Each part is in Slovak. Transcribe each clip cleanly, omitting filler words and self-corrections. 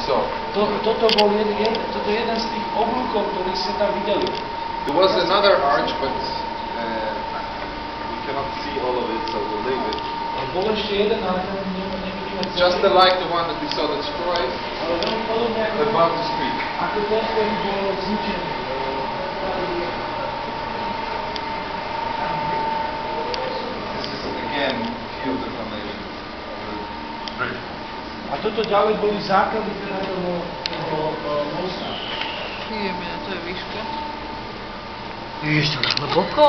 saw. Toto je jeden z tých oblúkov, ktorých ste tam videli. There was another arch, but we cannot see all of it, so we'll leave it. Bol ešte jeden, ale ten nevidíme celý. Just like the one that we saw destroyed Ale veľmi podobne above the street. ako ten, ktorý bol zničený. This is again few of the foundations of the bridge. A toto ďalej boli základy toho mosta. Ideme, to je výška. Víš, to na hlboko?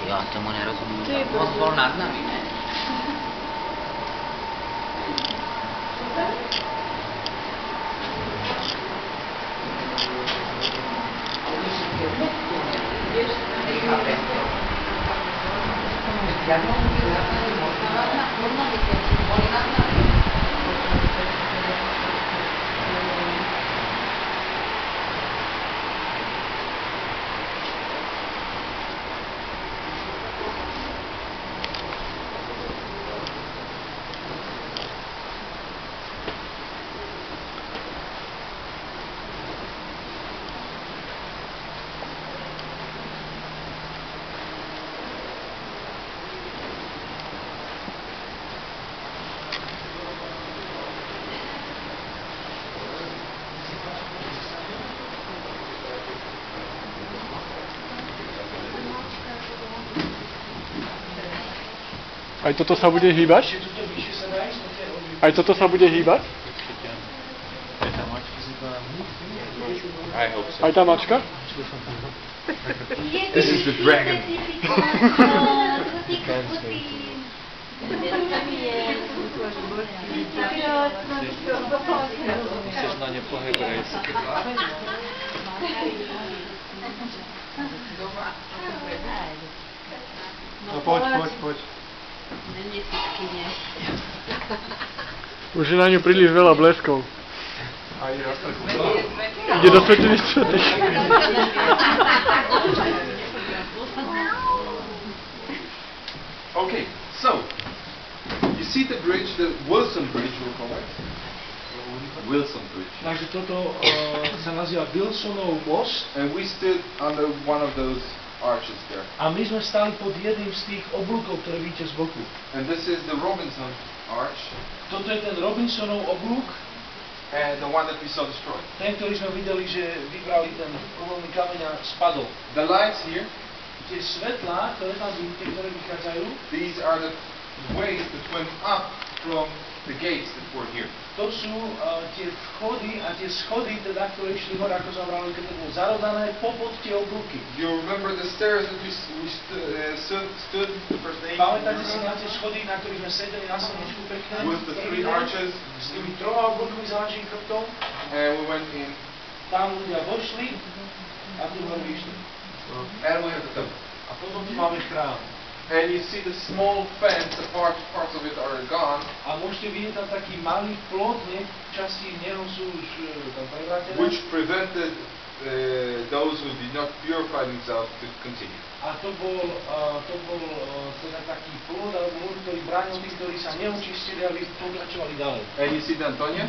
Ja tomu nerozumiem. Most bol nad nami, ne? Aj toto sa bude hýbať? Aj toto sa bude hýbať? I hope so. Aj tá mačka? This is the dragon. Chceš na ne po hebrejsky. No poď. Už je na ňu príliš veľa bleskov. Ide do svetlých svety. Okay, so you see the bridge, the Wilson Bridge, we'll call it. Wilson Bridge. Takže toto sa nazýva Wilsonov most. And we stood under one of those arches there. A my sme stali pod jedným z tých oblúkov, ktoré vidíte z boku. And this is the Robinson Arch, Toto je ten Robinsonov oblúk, and the one that we saw destroyed. ten, ktorý sme videli, že vybrali ten uholný kameň a spadol. The lights here, Tie svetlá, ktoré tam vidíte, ktoré vychádzajú, these are the ways that went up from the gates that were here. to sú tie vchody a tie schody, teda, ktoré išli hore, ako sme vrali, keď to bolo zarodané popod tie oblúky. Do you remember the stairs that we stood the first day? Pamätáte si na tie schody, na ktorých sme sedeli na slnečku pekne? With the three arches, S tými troma oblúkmi za našim chrbtom. and we went in, Tam ľudia vošli a tu hore vyšli. and we have the temple. A potom tu máme chrám. And you see the small fence, parts of it are gone, A môžete vidieť tam taký malý plot, časti neho sú už tam prevrátené. which prevented those who did not purify themselves to continue. A to bol teda taký plot alebo múr, ktorý bránil tých, ktorí sa neočistili, aby pokračovali ďalej. And you see the Antonia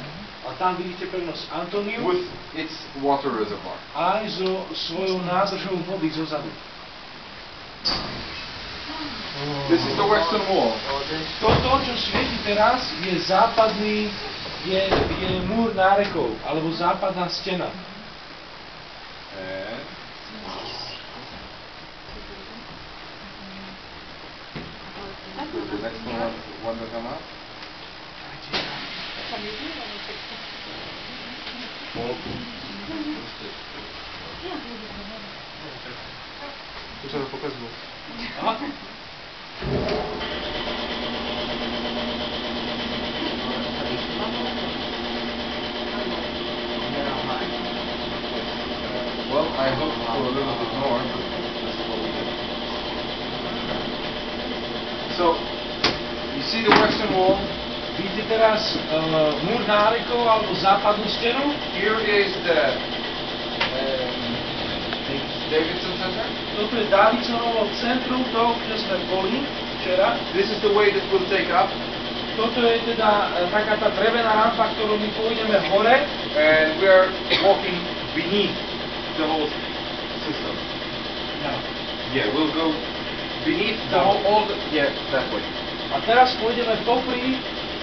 A tam vidíte pevnosť Antoniu with its water reservoir. aj so svojou nádržou vody zozadu. This is the western wall. Toto, čo svieti teraz, je západný, je múr nárekov, alebo západná stena. And the next one that come out. Tu sa to pokazilo. Aha. Well, I hope for a little bit more, but this is what we did. So, you see the western wall? Vidíte teraz múr nárekov alebo západnú stenu? Here is the Davidson Center. Toto je Davidsonovo centrum, to, kde sme boli včera. This is the way that we'll take up. Toto je teda taká tá drevená rampa, ktorú my pôjdeme hore. And we are walking beneath the whole system. No. Yeah, we'll go beneath the whole, all the, yeah, that way. A teraz pôjdeme popri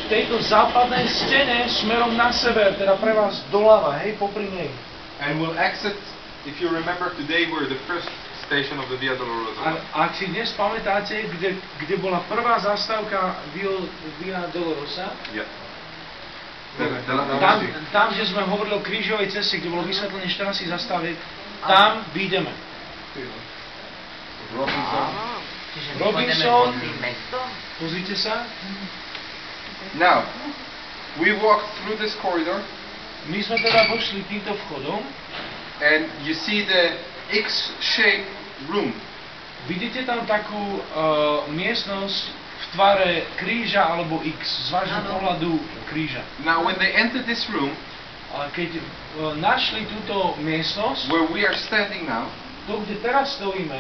tejto západnej stene smerom na sever, teda pre vás doľava, hej, popri nej. And we'll exit, if you remember, today we're the first station of the Via Dolorosa. A ak si dnes pamätáte, kde bola prvá zastávka Via Dolorosa, Yeah. tam, kde sme hovorili o krížovej ceste, kde bolo vysvetlenie 14 zastaviek, tam vyjdeme. Robinson, pozrite sa. Now, we walked through this corridor, My sme teda vošli týmto vchodom. and you see the X-shaped room. Vidíte tam takú miestnosť v tvare kríža alebo X, z vášho pohľadu kríža. Now, when they entered this room, A keď našli túto miestnosť, where we are standing now, to, kde teraz stojíme,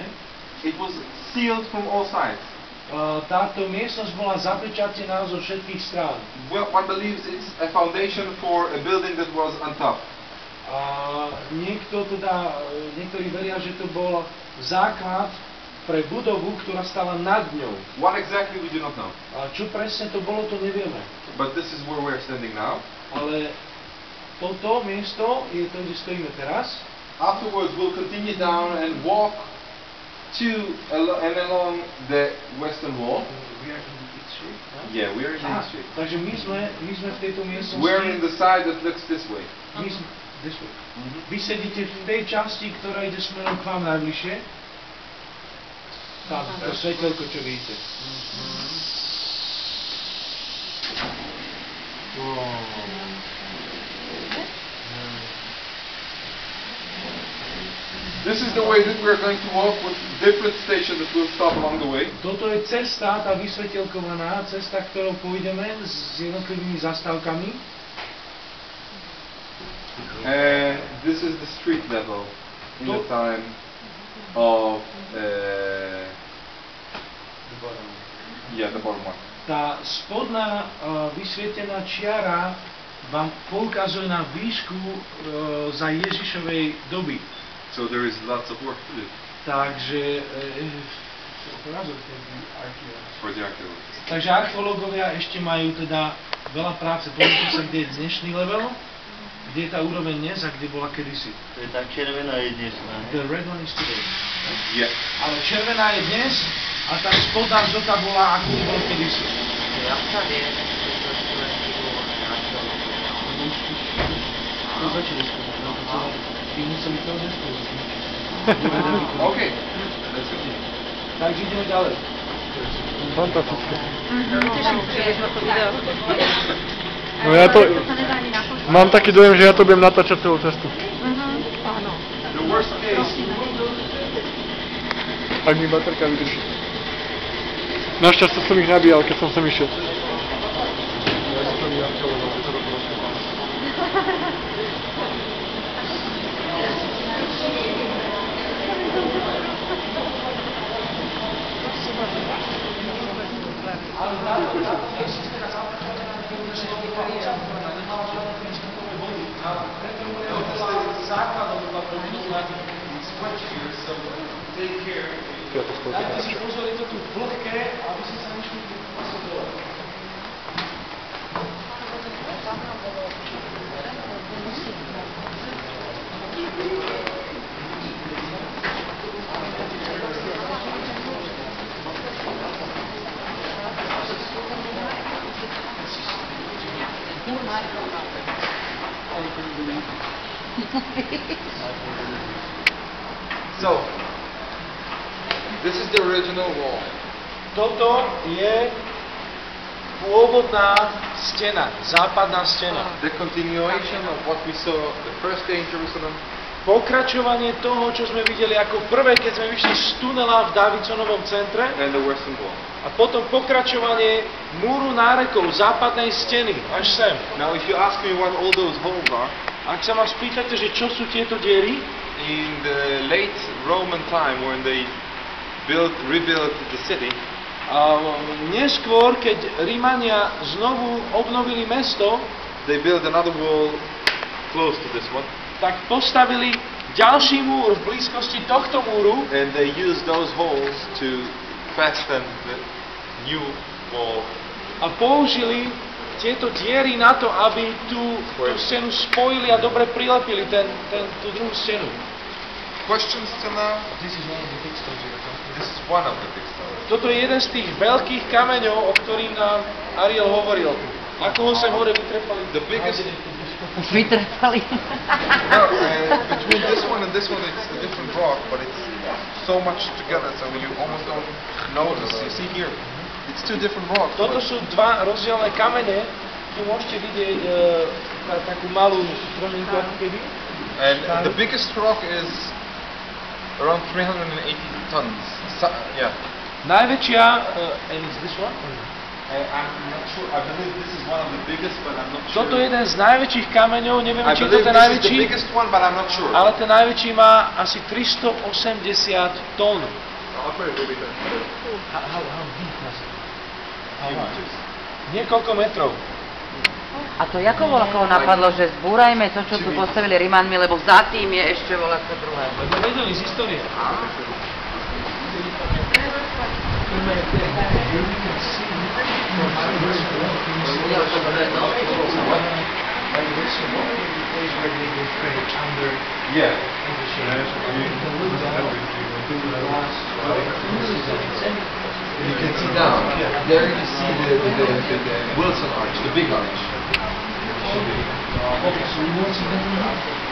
it was sealed from all sides. táto miestnosť bola zapečatená zo všetkých strán. Well, one believes it's a foundation for a building that was on top. A niektorí veria, že to bol základ pre budovu, ktorá stala nad ňou. What exactly we do not know. A čo presne to bolo, to nevieme. But this is where we're standing now. Ale toto miesto je to, kde stojíme teraz. Afterwards, we'll continue down and walk along the western wall. Yeah, we're in the street. Takže my sme v tejto miestnosti. We're in the side that looks this way. Vy sedíte v tej časti, ktorá ide smerom k vám najbližšie. Tam, to svetelko, čo vidíte. This is the way that we're going to walk with different stations that we'll stop along the way. Toto je cesta, tá vysvetelkovaná cesta, ktorou pôjdeme s jednotlivými zastávkami. This is the street level in the time of the bottom one. Tá spodná vysvietená čiara vám poukazuje na výšku za Ježišovej doby. So there is lots of work to do. Takže For the archaeologists. Takže archeológovia ešte majú teda veľa práce. Pozrite sa, kde je dnešný level, kde je tá úroveň dnes a kde bola kedysi. To je tá červená je dnes, ne? The red one is today. Yeah. Ale červená je dnes a tá spodná žltá bola, ako bolo kedysi. Jak sa vie, že to slovenský bolo To začali skúmať. Tí museli to neskúmať. Okay, let's continue. Takže ideme ďalej. Fantastické. No ja to... Mám taký dojem, že ja to budem natáčať celú cestu. The worst case. Ak mi baterka vydrží. Našťastie som ich nabíjal, keď som sem išiel. Dajte si pozor, je to tu vlhké, aby ste sa nešli dole. So, this is the original wall. Toto je pôvodná stena, západná stena. The continuation of what we saw the first day in Jerusalem. Pokračovanie toho, čo sme videli ako prvé, keď sme vyšli z tunela v Davidsonovom centre. And the western wall. A potom pokračovanie múru nárekov, západnej steny, až sem. Now, if you ask me what all those holes are, Ak sa ma spýtate, že čo sú tieto diery, in the late Roman time when they rebuilt the city, Neskôr, keď Rímania znovu obnovili mesto, they built another wall close to this one. Tak postavili ďalší múr v blízkosti tohto múru And they used those holes to fasten the new wall. a použili tieto diery na to, aby tú stenu spojili a dobre prilepili tú druhú stenu. Questions till now? This is one of the big stones. This is one of the big stones. Toto je jeden z tých veľkých kameňov, o ktorých nám Ariel hovoril. Ako ho sem hore vytrepali? The biggest. Už vytrpali. No, between this one and this one, it's a different rock, but it's so much together, so you almost don't notice. You see here, it's two different rocks. Toto sú dva rozdielne kamene. Tu môžete vidieť takú malú trošku ako keby. And the biggest rock is around 380 tons. Yeah. Najväčšia, and is this one? I'm not sure. I believe this is one of the biggest, but I'm not sure. Toto je jeden z najväčších kameňov, neviem, I či to believe ten this is the najväčší, biggest one, but I'm not sure. ale ten najväčší má asi 380 tón. How deep was it? Few meters. Niekoľko metrov. A to ako koho napadlo, že zbúrajme to, čo tu postavili Rímanmi, lebo za tým je ešte voľako druhé. Lebo vedeli z histórie. Yeah. You can see down. There you see the Wilson Arch, the big arch.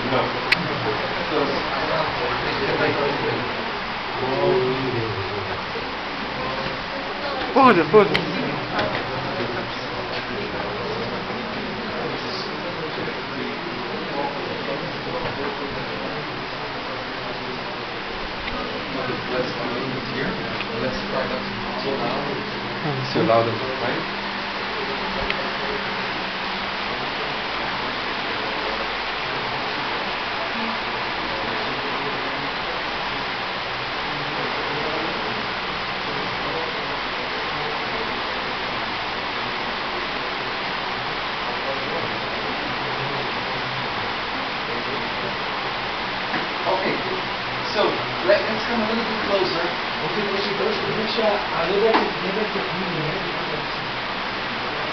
No. Pohode, pohode. Let's do here. Let's try not to so loud. So loud and right? Okay, so let's come a little bit closer.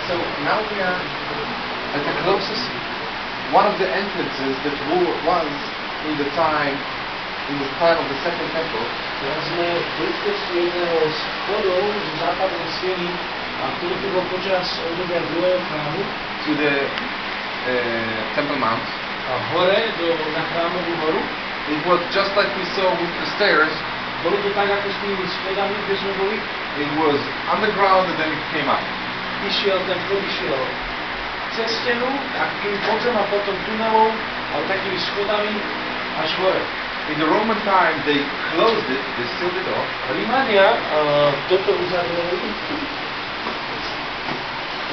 So now we are at the closest, one of the entrances that was in the time of the Second Temple. Teraz sme v blízkosti jedného z chodov z západnej steny, a ktorý tu bol počas obdobia druhého chrámu, To the Temple Mount. A hore na chrámovú horu. It was just like we saw with the stairs. Bolo to tak ako s tými schodami, kde sme boli. It was underground and then it came up. Ten vchod išiel cez stenu, takým podzem a potom tunelom, ale takými schodami až hore. In the Roman time they closed it, they sealed it off. Rímania toto uzavreli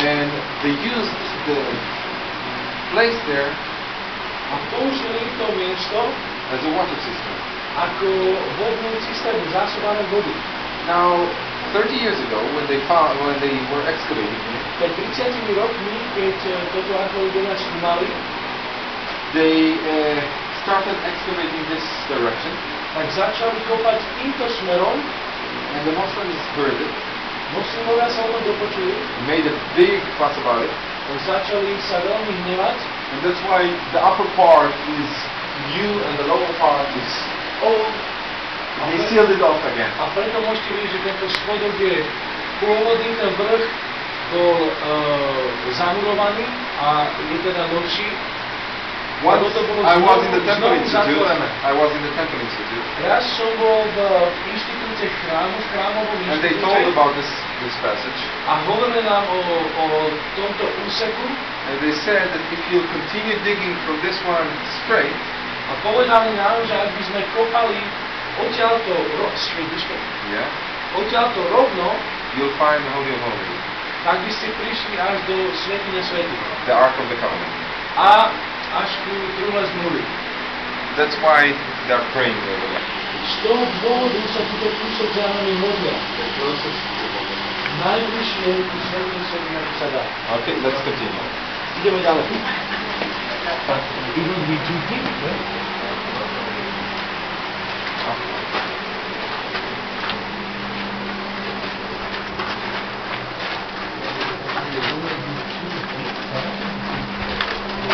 And they used the place there a použili to miesto as a water system. ako vodnú cisternu, zásobované vody. Now, 30 years ago, when they were excavating it, Pred 30 rokmi, keď toto archeológovia skúmali, they started excavating this direction, tak začali kopať týmto smerom, and the Muslims heard it, moslimovia sa o tom dopočuli, made a big fuss about it, začali sa veľmi hnevať, and that's why the upper part is new and the lower part is old. They sealed it off again. a preto môžete vidieť, že tento spodok je pôvodný, ten vrch bol zamurovaný a je teda novší. Once I was in the Temple Institute. I was in the Temple Institute, Raz som bol v inštitúte chrámu, v chrámovom and they told inštitúte about this passage. a hovorili nám o tomto úseku And they said that if you continue digging from this one straight, a povedali nám, že ak by sme kopali odtiaľto odtiaľto rovno, you'll find the Holy of Holies, tak by ste prišli až do svätyne svätých the Ark of the Covenant. a až ku truhle zmluvy. That's why they're praying over there. Z toho dôvodu sa túto kúsok za nami modlia. They're closest to the Holy. najbližšie ku svetnici, ako sa dá. Okay, let's continue. Ideme ďalej. It will be too deep, ne?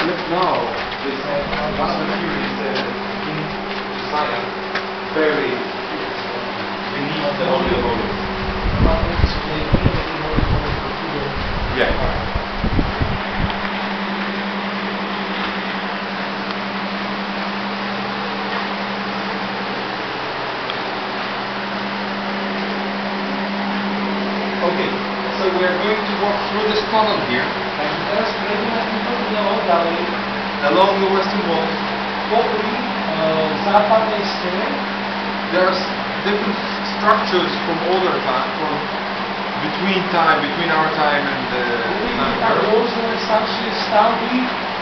Look now, this one of the theories in science, very beneath the Holy of Holies. Yeah. Okay, so we are going to walk through this tunnel here, Takže teraz prejdeme týmto tunelom ďalej. along the western wall. Popri západnej stene There's different structures from older time, from between our time and the uvidíme time tam era. rôzne staršie stavby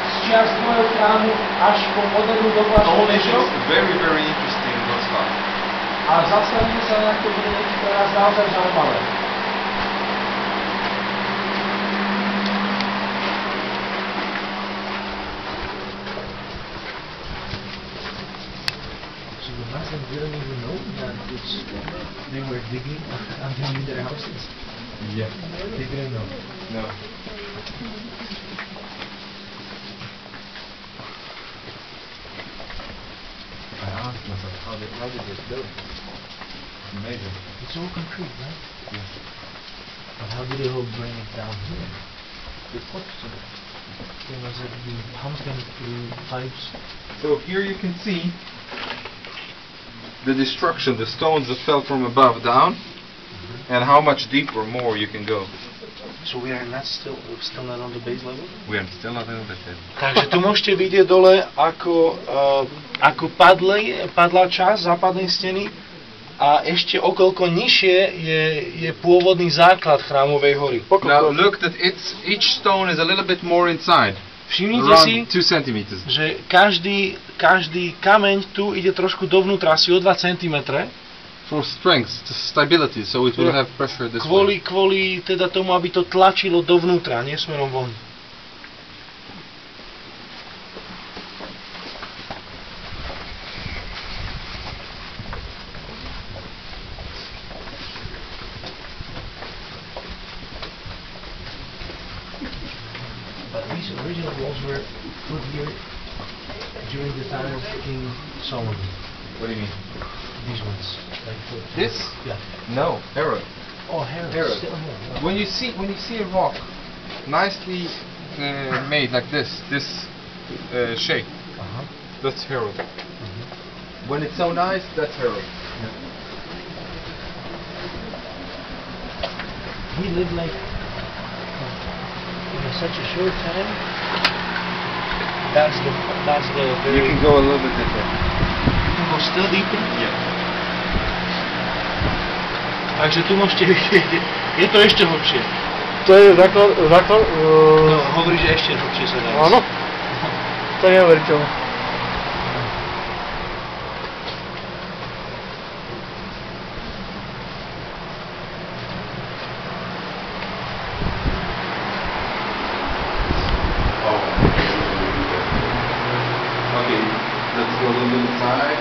z čias tvojho chrámu až po modernú dobu až po All this dnešok. is very, very interesting, those stuff. A zastavíme sa na to, bude niečo pre nás naozaj zaujímavé. So the Muslims didn't even know that they were digging underneath their houses. Yeah. They didn't know. No. I asked myself, how did this build? Amazing. It's all concrete, right? Yes. But how did they all bring it down here? Good question. They must have been pumping through pipes. So here you can see the destruction, the stones that fell from above down, and how much deeper more you can go. So we are not still not on the base level? We are still not in the bed. Takže tu môžete vidieť dole, ako padla časť západnej steny a ešte okolko nižšie je pôvodný základ chrámovej hory. Now look that each stone is a little bit more inside, Všimnite si, around 2 centimeters. že každý kameň tu ide trošku dovnútra, asi o 2 cm, For strength, to stability, so it will have pressure this way. kvôli teda tomu, aby to tlačilo dovnútra, nie smerom von. But these original walls were put here during the time of King Solomon. What do you mean? These ones. Like This? Yeah. No, Herod. Oh, Herod. Herod. Still Herod. When you see a rock nicely made like this shape, Uh-huh. that's Herod. When it's so nice, that's Herod. He lived like in such a short time. That's the very... You can go a little bit deeper. You can go still deeper. Yeah. Takže tu môžete vidieť, je to ešte hlbšie. To je základ, No, hovorí, že ešte hlbšie sa dá. áno. To je neuveriteľné. Okay, let's go a little bit inside.